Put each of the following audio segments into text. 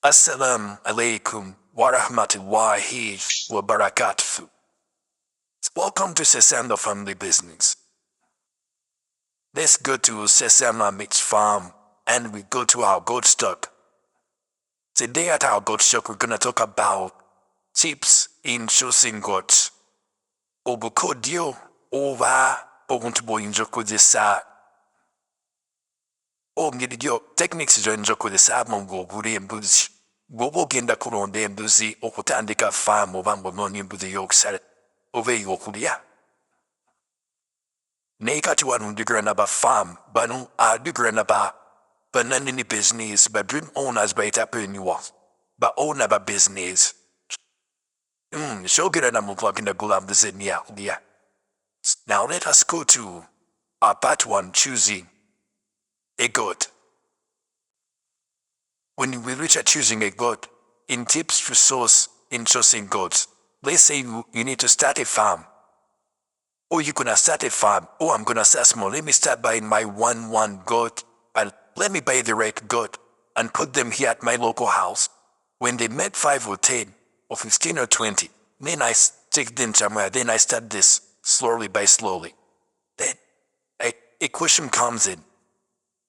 Assalamu alaikum wa rahmatullahi wa barakatuh. Welcome to Sesanda Family Business. Let's go to Sesanda Meats Farm and we go to our goat stock. Today at our goat stock we're gonna talk about tips in choosing goats. Obukodio ova obuntuboyinja okozesa ng'eriryo techniques gy'oyinza okukozesa nga ogula embuzi. Bw'oba ogenda kulonda embuzi okutandika faamu oba ng'onoonya embuzi ey'okusala oba ey'okulya. Naye kati wano ndigirana ba faamu bano adigirana bananini business ba dream owners ba entrepreneurs ba owner ba business. Shogirana muntu agenda kugula mbuzi n'eyakulya. Now let us go to our part 1, choosing a goat. When we reach at choosing a goat, in tips to source in choosing goats, let's say you need to start a farm. Or you're gonna start a farm. Or I'm gonna start small. Let me start buying my one goat and let me buy the right goat and put them here at my local house. When they make 5 or 10 or 15 or 20, then I take them somewhere. Then I start this slowly by slowly. Then a question comes in.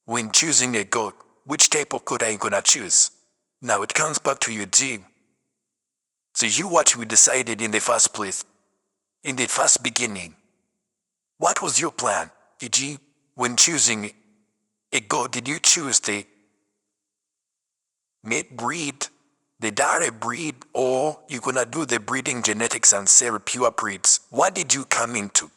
When choosing a goat, which type of goat are you gonna choose? Now it comes back to your dream. So what you decided in the first place, in the first beginning. What was your plan? When choosing a goat, did you choose the mate breed, the direct breed, or you gonna do the breeding genetics and sell pure breeds? What did you come into?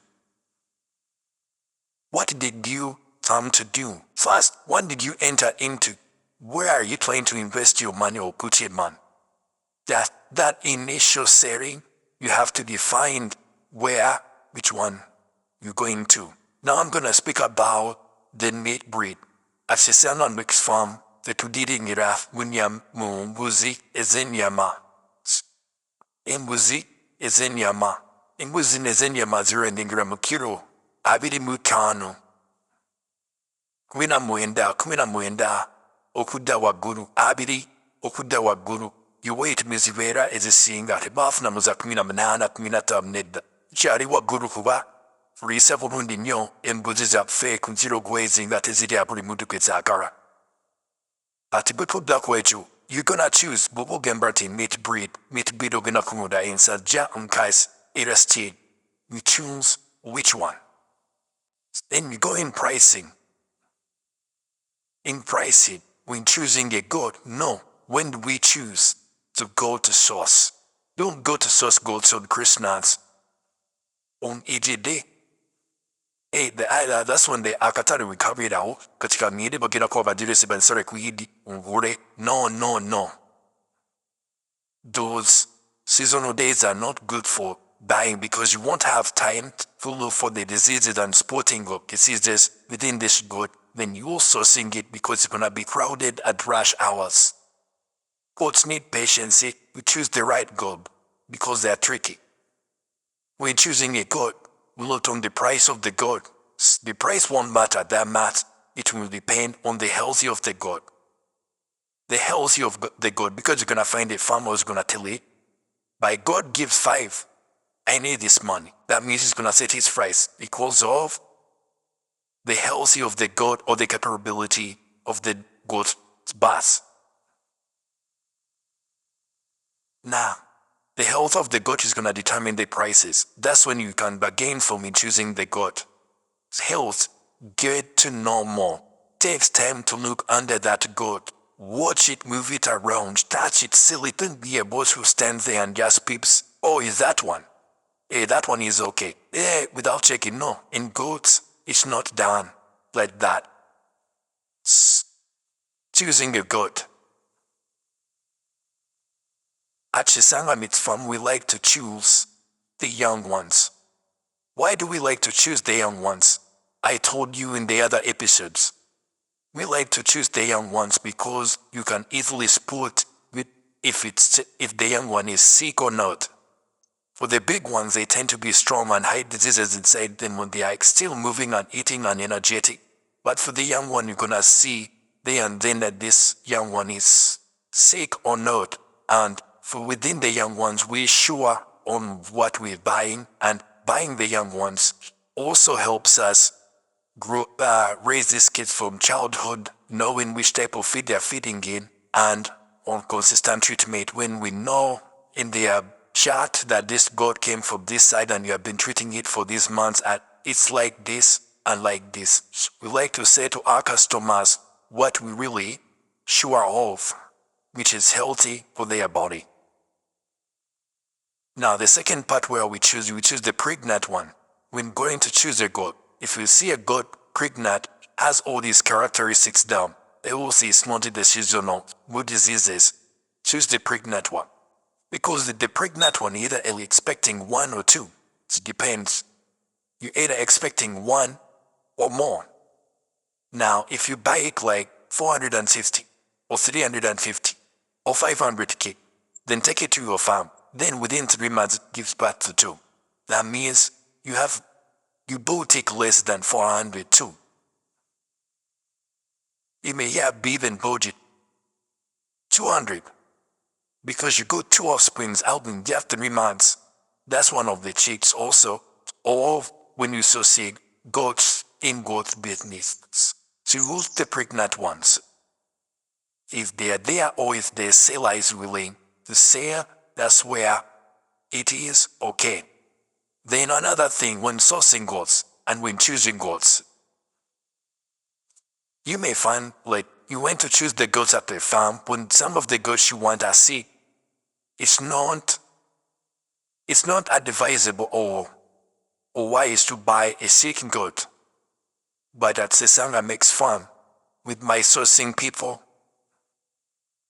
What did you come to do? First, what did you enter into? Where are you trying to invest your money or put your money? That initial setting, you have to define which one you're going to. Now I'm gonna speak about the mate breed. At Sesanda Meats Farm, the tudiringira munyam mbuzi ez'ennyama. Embuzi ez'ennyama. Embuzi ez'ennyama zirengerera mu kiro 25. 19 okudda waggulu 20 okudda waggulu. Your weight mizibeera ezisinga tebaafuna za 18 15 nedda. Kyali waggulu kuba liisa bulungi nnyo embuzi zaffe ku zero grazing nga tezirya buli muntu gwe zaagala. Ati bwe tudda ku ekyo, you're gonna choose bw'oba ogamba nti meat breed ogenda kulonda ensajja omukazi era steer. You choose which one. Then you go in pricing. In pricing, when choosing a goat, no. When do we choose to go to source? Don't go to source goats on Christmas. On EGD. That's when the akatari recovered out. Katika mide bagera kwa badirisi bansare kuhidi ungure. No. Those seasonal days are not good for buying because you won't have time to look for the diseases and sporting diseases within this goat. Then you're sourcing it because it's gonna be crowded at rush hours. Goats need patience to choose the right goat because they're tricky. When choosing a goat, we look on the price of the goat. The price won't matter that much. It will depend on the health of the goat. The health of the goat, because you're gonna find a farmer who's gonna tell you, by God gives 5, I need this money. That means he's gonna set his price because of the health of the goat or the capability of the goat's birth. Now, the health of the goat is gonna determine the prices. That's when you can bargain for me choosing the goat. Health, get to know more. Takes time to look under that goat. Watch it, move it around, touch it, silly. Don't be a boss who stands there and just peeps. Oh, is that one? That one is okay. Without checking, no. In goats, it's not done like that. Choosing a goat. At Sesanda Meats Farm, we like to choose the young ones. Why do we like to choose the young ones? I told you in the other episodes. We like to choose the young ones because you can easily spot if the young one is sick or not. For the big ones, they tend to be strong and hide diseases inside them when they are still moving and eating and energetic. But for the young one, you're gonna see there and then that this young one is sick or not, and for within the young ones we're sure on what we're buying, and buying the young ones also helps us raise these kids from childhood, knowing which type of feed they're feeding in, and on consistent treatment when we know in the chart that this goat came from this side and you have been treating it for these months and it's like this and like this. We like to say to our customers what we really sure of, which is healthy for their body. Now the second part where we choose the pregnant one. When going to choose a goat, if you see a goat pregnant has all these characteristics down, they will see it's multi-decisional, good diseases, choose the pregnant one. Because the pregnant one either expecting one or two. It depends. You're either expecting one or more. Now, if you buy it like 450 or 350 or 500k, then take it to your farm. Then within 3 months, it gives birth to two. That means you both take less than 400 too. You may have even budget 200 because you got two offsprings out in just 3 months. That's one of the cheats also. Or when you associate goats in goat business. Choose the pregnant ones. If they are there or if the seller is willing to sell, that's where it is okay. Then another thing when sourcing goats and when choosing goats, you may find like you went to choose the goats at the farm when some of the goats you want are sick. It's not advisable or wise to buy a sick goat. But at Sesanga Makes Farm, with my sourcing people,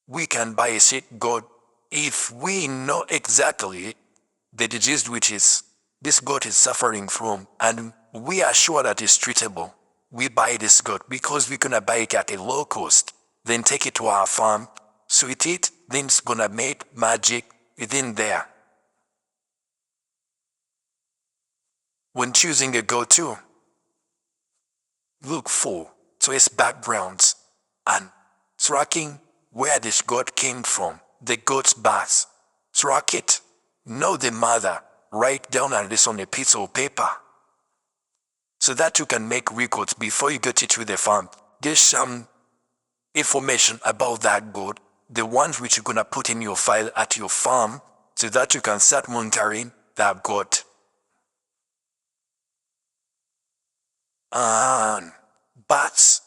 we can buy a sick goat if we know exactly the disease which is this goat is suffering from, and we are sure that it's treatable. We buy this goat because we're gonna buy it at a low cost, then take it to our farm, sweet it, then it's gonna make magic within there. When choosing a goat too, look for trace backgrounds and tracking where this goat came from, the goat's birth. Track it, know the mother, write down at least on a piece of paper so that you can make records before you get it to the farm. Get some information about that goat, the ones which you're gonna put in your file at your farm so that you can start monitoring that goat. And bats.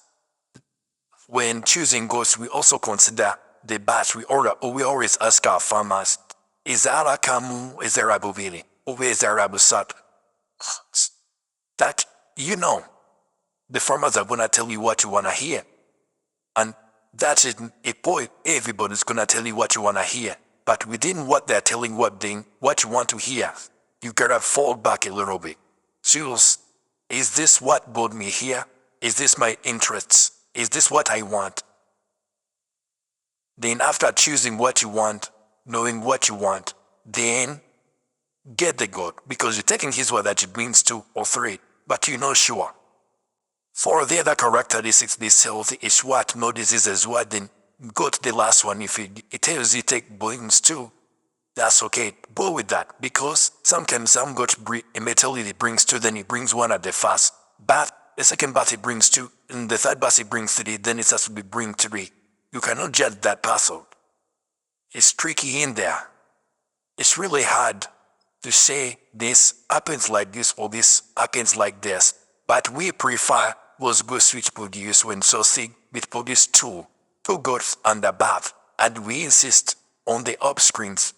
When choosing goats, we also consider the bats. We always ask our farmers, is there a Kamu, is there a Bovili, or is there a Busat? That, the farmers are gonna tell you what you wanna hear. And that is a point, everybody's gonna tell you what you wanna hear. But within what they're telling what you want to hear, you gotta fall back a little bit. Choose, is this what brought me here? Is this my interests? Is this what I want? Then after choosing what you want, knowing what you want, then get the goat, because you're taking his word that it brings 2 or 3, but you're not sure. For the other characteristics, this healthy is what, no diseases what, then go to the last one. If it tells you take brings 2, that's okay, go with that, because sometimes some goats immediately brings 2, then it brings 1 at the first bath, the second bath it brings 2, and the third bath it brings 3, then it has to be bring 3. You cannot judge that person. It's tricky in there. It's really hard to say this happens like this or this happens like this, but we prefer those goats which produce when sourcing with produce 2 goats under bath, and we insist on the upscreens.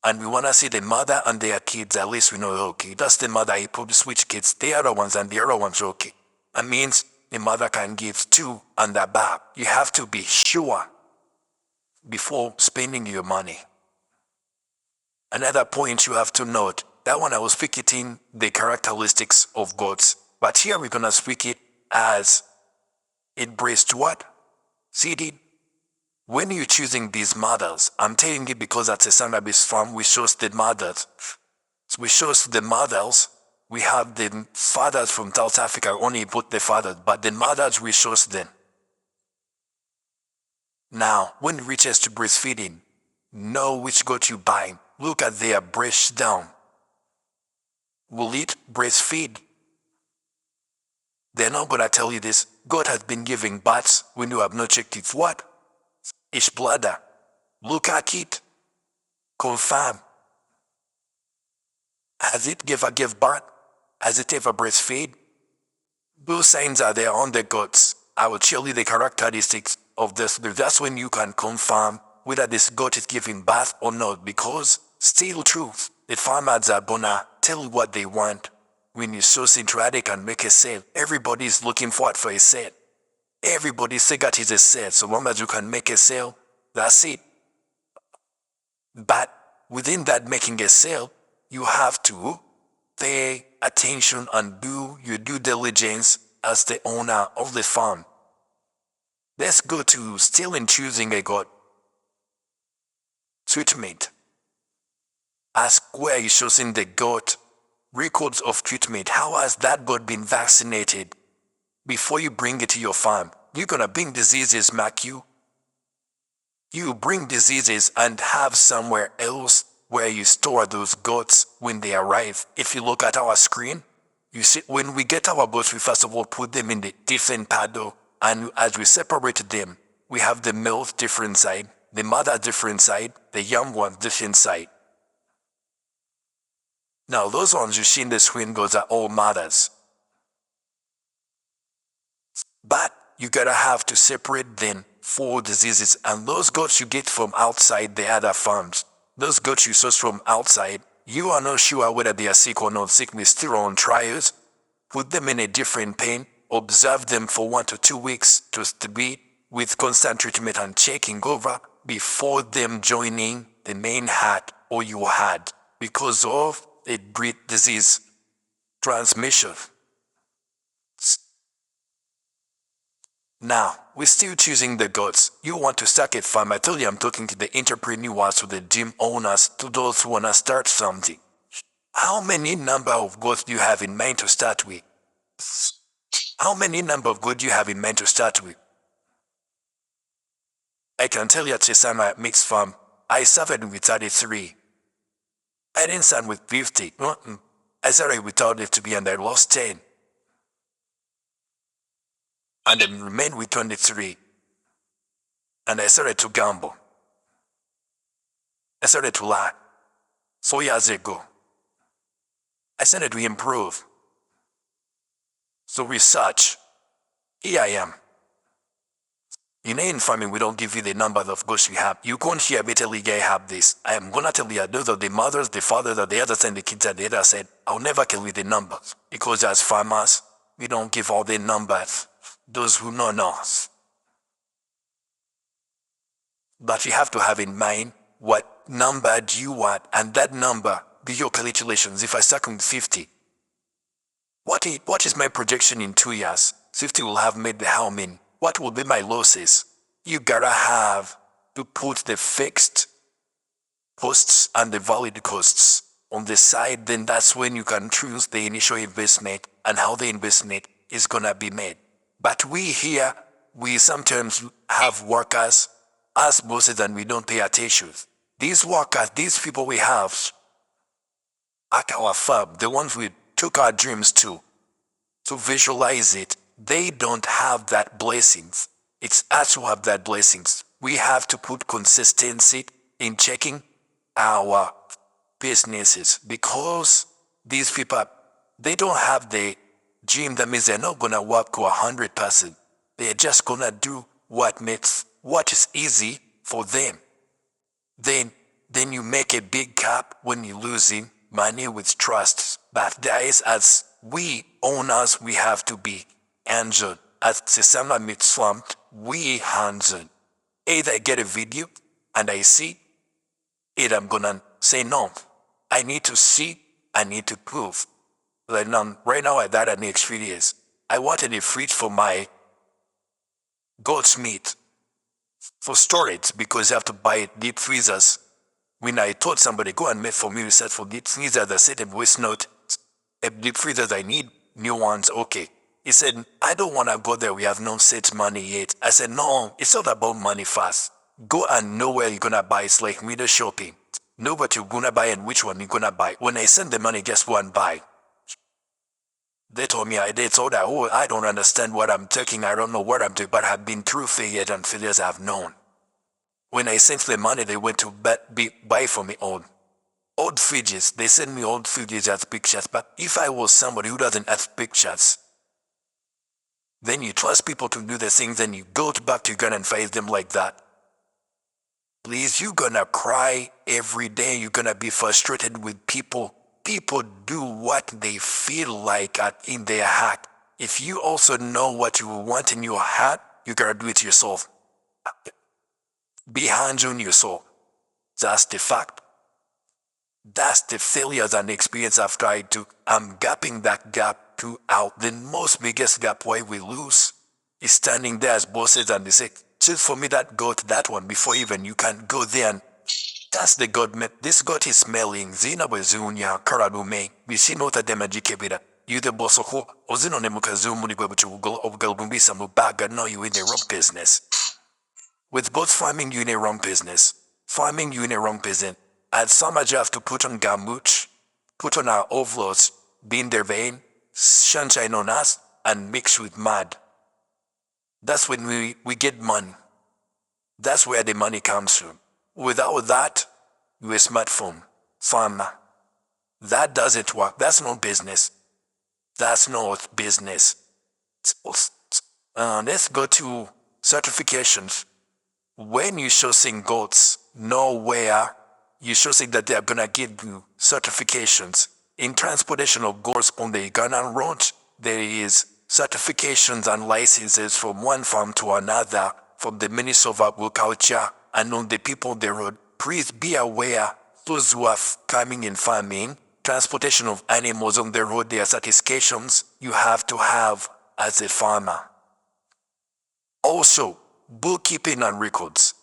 And we want to see the mother and their kids, at least we know, okay, that's the mother, he produces which kids, the other ones and the other ones, okay. That means the mother can give 2 under bath. You have to be sure before spending your money. Another point you have to note, that one I was speaking the characteristics of goats, but here we're gonna speak it as it breast what? Seeded. When you're choosing these mothers, I'm telling you because at Sesanga Makes Farm we choose the mothers. So we choose the mothers. We have the fathers from South Africa, only put the fathers, but the mothers we choose them. Now, when it reaches to breastfeeding, know which goat you buy. Look at their breastdown. Will it breastfeed? They're not gonna tell you this. God has been giving birth when you have not checked it. What? It's bladder. Look at it. Confirm. Has it ever give birth? Has it ever breastfeed? Those signs are there on the goats. I will tell you the characteristics of this. That's when you can confirm whether this goat is giving birth or not, because still truth. The farmers are gonna tell you what they want. When you source into it, they can make a sale. Everybody is looking forward for a sale. Everybody say that is a sale. So long as you can make a sale, that's it. But within that making a sale, you have to pay attention and do your due diligence as the owner of the farm. Let's go to still in choosing a goat. Treatment. Ask where you choosing the goat. Records of treatment. How has that goat been vaccinated? Before you bring it to your farm, you're gonna bring diseases, mark you. You bring diseases and have somewhere else where you store those goats when they arrive. If you look at our screen, you see when we get our goats, we first of all put them in the different paddock, and as we separate them, we have the male different side, the mother different side, the young one different side. Now those ones you see in the screen goats are all mothers. But you gotta have to separate them for diseases, and those goats you get from outside the other farms, those goats you source from outside, you are not sure whether they are sick or not sick, we still on trials. Put them in a different pen, observe them for 1 to 2 weeks to be with constant treatment and checking over before them joining the main herd or your herd because of a breed disease transmission. Now, we're still choosing the goats. You want to start a farm. I told you I'm talking to the entrepreneurs, to the gym owners, to those who want to start something. How many number of goats do you have in mind to start with? How many number of goats do you have in mind to start with? I can tell you at Chesama Mixed Farm, I started with 33. I didn't start with 50. I started without it to be, and I lost 10. And then remained with 23. And I started to gamble. I started to lie. 4 years ago. I started to improve. So research. Here I am. In farming, we don't give you the number of goats we have. You can't hear me tell you I have this. I am gonna tell you those are the mothers, the fathers, the others, and the kids at the other side. I'll never tell you the numbers. Because as farmers, we don't give all the numbers. Those who know us. But you have to have in mind what number do you want, and that number be your calculations. If I start with 50, what is my projection in 2 years? 50 will have made the how many? What will be my losses? You gotta have to put the fixed costs and the valid costs on the side. Then that's when you can choose the initial investment and how the investment is gonna be made. But we here, we sometimes have workers as bosses and we don't pay attention. These workers, these people we have at our farm, the ones we took our dreams to visualize it, they don't have that blessings. It's us who have that blessings. We have to put consistency in checking our businesses because these people, they don't have the dream. That means they're not gonna work to 100%. They're just gonna do what is easy for them. Then you make a big gap when you're losing money with trust. But there is, as we owners, we have to be hands-on. As Sesama Mixed Farm, we hands-on. Either I get a video and I see it, I'm gonna say no. I need to see, I need to prove. Right now I had an experience. I wanted a fridge for my goat's meat for storage because you have to buy deep freezers. When I told somebody, go and make for me research for deep freezers, I said in voice note, deep freezers I need, new ones, okay. He said, I don't want to go there. We have no set money yet. I said, no, it's not about money first. Go and know where you're going to buy. It's like window shopping. Know what you're going to buy and which one you're going to buy. When I send the money, just go and buy. They told me, they told that, oh, I don't understand what I'm taking. I don't know what I'm doing, but I've been through failures and failures I've known. When I sent the money, they went to buy for me old fridges. They send me old fridges as pictures. But if I was somebody who doesn't have pictures, then you trust people to do the things and you go back to Ghana and face them like that. Please, you're gonna cry every day. You're gonna be frustrated with people. People do what they feel like in their heart. If you also know what you want in your heart, you gotta do it yourself. Be hands on your soul. That's the fact. That's the failures and experience I've tried to. I'm gapping that gap out. The most biggest gap why we lose is standing there as bosses and they say, just for me that got that one before even you can go there and that's the God met. This God is smelling. Zina bezunya karadume. Bisi nota demajikebida. You the boss of who? Ozino nemukazumuni gwebuchugul of galbumbisa mubaga. No, you in the wrong business. With both farming, you in the wrong business. Farming, you in the wrong business. At some you have to put on gamut, put on our overloads, be in their vein, sunshine on us, and mix with mud. That's when we get money. That's where the money comes from. Without that, you're a smartphone farmer. That doesn't work. That's not business. That's not business. Let's go to certifications. When you sourcing goats, know where you sourcing that they are gonna give you certifications. In transportation of goats on the Ghanaian road, there is certifications and licenses from one farm to another, from the Ministry of Agriculture and on the people on the road. Please be aware, those who are coming in farming, transportation of animals on the road, there are certifications you have to have as a farmer. Also, bookkeeping and records.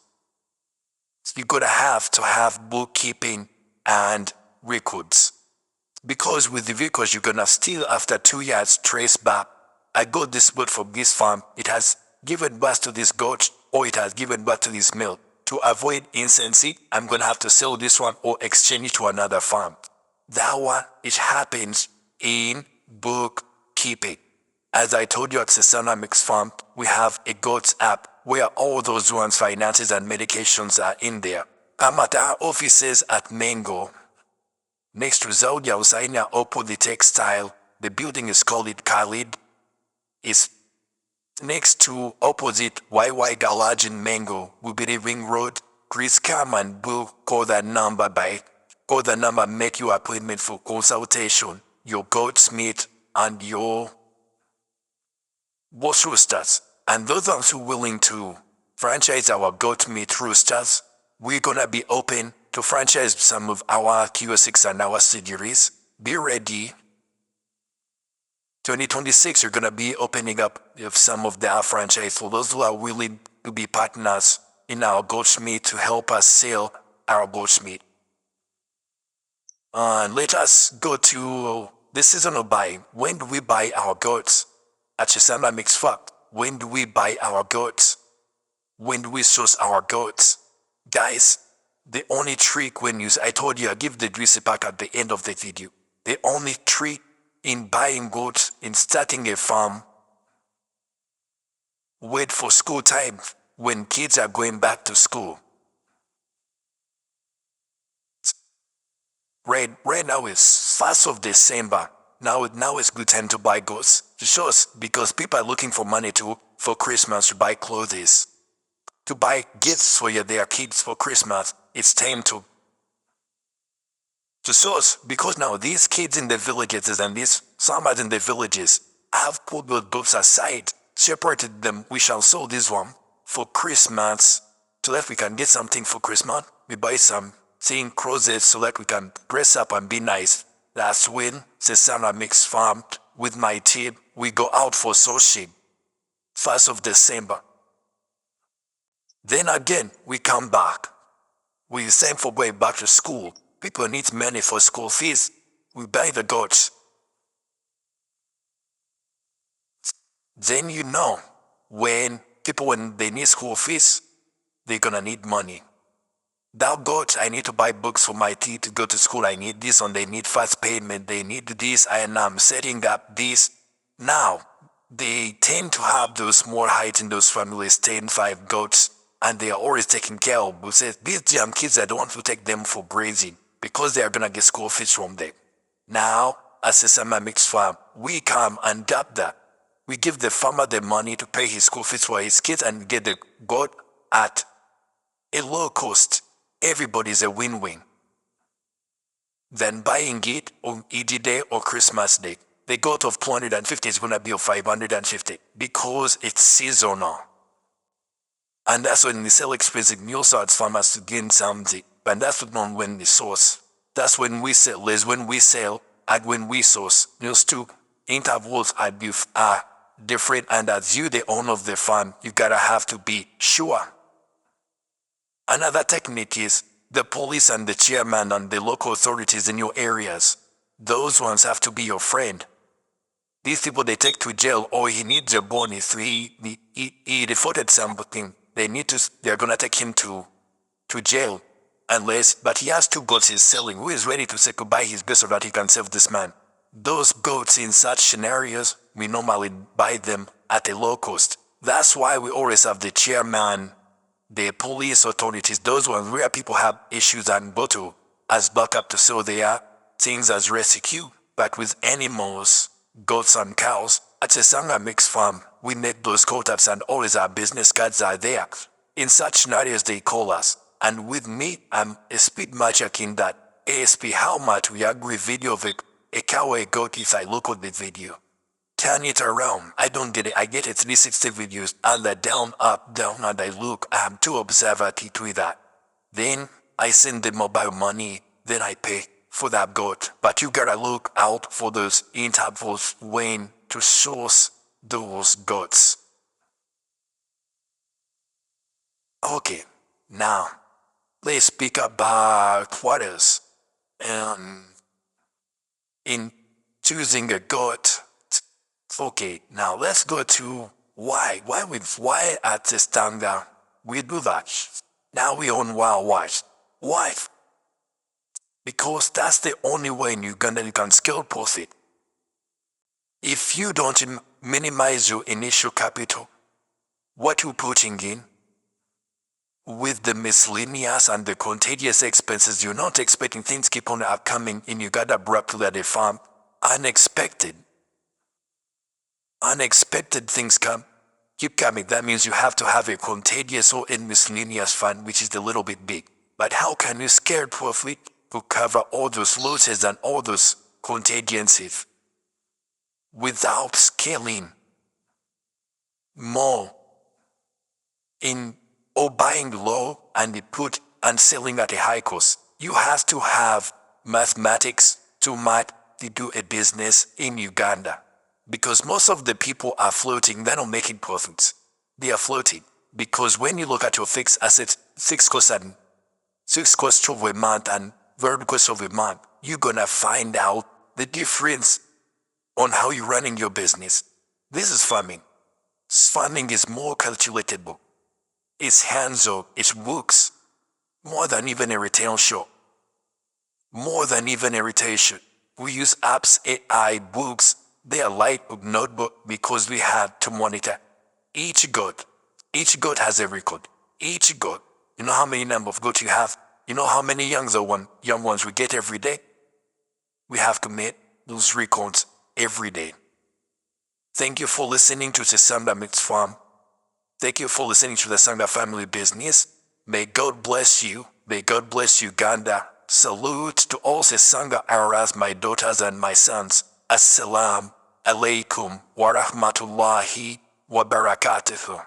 You're gonna have to have bookkeeping and records. Because with the vehicles, you're gonna still after 2 years trace back. I got this goat from this farm. It has given birth to this goat or it has given birth to this male. To avoid incense, I'm gonna have to sell this one or exchange it to another farm. That one, it happens in bookkeeping. As I told you at Sesana Mix Farm, we have a GOATS app where all those ones, finances and medications are in there. I'm at our offices at Mango. Next to Zaudia Usaina Opo the Textile. The building is called it Khalid. It's next to opposite YY Garage in Mango. Will be the Ring Road. Please come and book. Call that number make your appointment for consultation. Your goat's meat and your boss roosters. And those ones who are willing to franchise our goat meat roosters, we're gonna be open to franchise some of our QS6 and our subsidiaries. Be ready. 2026, you're gonna be opening up some of our franchise for those who are willing to be partners in our goat meat to help us sell our goat meat. Let us go to the seasonal buying. When do we buy our goats? At Chisamba Mix Fact. When do we buy our goats? When do we source our goats? Guys, the only trick I told you I give the receipt back at the end of the video. The only trick in buying goats, in starting a farm, wait for school time when kids are going back to school. Right now is 1st of December. Now it's good time to buy goats. Just because people are looking for money for Christmas to buy clothes. To buy gifts for their kids for Christmas. It's time to source, because now these kids in the villages and these farmers in the villages have put those goats aside, separated them. We shall sell this one for Christmas so that we can get something for Christmas. We buy some clothes so that we can dress up and be nice. That's when Cesana Mix Farm with my team, we go out for sourcing. 1st of December. Then again, we come back. We send for way back to school. People need money for school fees. We buy the goats. Then you know when they need school fees, they're gonna need money. Thou God, I need to buy books for my kids to go to school. I need this, and they need fast payment. They need this, and I'm setting up this. Now, they tend to have those more height in those families, 10, 5 goats, and they are always taking care of. We say, these young kids, I don't want to take them for grazing because they are gonna get school fees from them. Now, as a Samba Mix Farm, we come and adapt that. We give the farmer the money to pay his school fees for his kids and get the goat at a low cost. Everybody's a win-win. Then buying it on Eid Day or Christmas Day, the goat of 250 is going to be of 550 because it's seasonal. And that's when they sell expensive meal as farmers to gain something. But that's not when they source. That's when we sell, is when we sell and when we source. Those two intervals are different, and as you, the owner of the farm, you gotta have to be sure. Another technique is the police and the chairman and the local authorities in your areas. Those ones have to be your friend. These people they take to jail, or he needs a bond if he defaulted something. They're gonna take him to jail. But he has 2 goats he's selling. Who is ready to say goodbye his best so that he can save this man? Those goats in such scenarios, we normally buy them at a low cost. That's why we always have the chairman, the police authorities, those ones where people have issues and go to as backup to sell their things as rescue. But with animals, goats and cows, at a Samba Mix Farm, we make those quotas and always our business cards are there. In such scenarios they call us. And with me, I'm a speed magic in that ASP how much we agree video of a cow or a goat if I look at the video. Turn it around. I don't get it. I get at least 60 videos and the down, up, down, and I look. I'm too observant with that. Then I send the mobile money. Then I pay for that goat. But you gotta look out for those intervals when to source those goats. Okay, now let's speak about quarters. In choosing a goat. Okay, now let's go to why. Why at the standard we do that? Now we own wild watch. Why? Because that's the only way in Uganda you can scale profit. If you don't minimize your initial capital, what you're putting in, with the miscellaneous and the contagious expenses, you're not expecting things keep on upcoming in Uganda abruptly at the farm. Unexpected things keep coming. That means you have to have a contagious or miscellaneous fund, which is a little bit big. But how can you scale profit to cover all those losses and all those contingencies without scaling more in or buying low and selling at a high cost? You have to have mathematics to do a business in Uganda. Because most of the people are floating, they're not making profits. They are floating. Because when you look at your fixed assets, fixed costs of a month and variable costs of a month, you're gonna find out the difference on how you're running your business. This is farming. Farming is more calculatable. It's hands-on, it works more than even a retail shop. More than even a retail shop. We use apps, AI, books. They are like a notebook because we have to monitor each goat. Each goat has a record. Each goat. You know how many number of goats you have? You know how many young ones we get every day? We have to make those records every day. Thank you for listening to the Samba Mix Farm. Thank you for listening to the Samba Family Business. May God bless you. May God bless Uganda. Salute to all the Sanga Aras, my daughters and my sons. Assalamu alaikum wa rahmatullahi wa barakatuhu.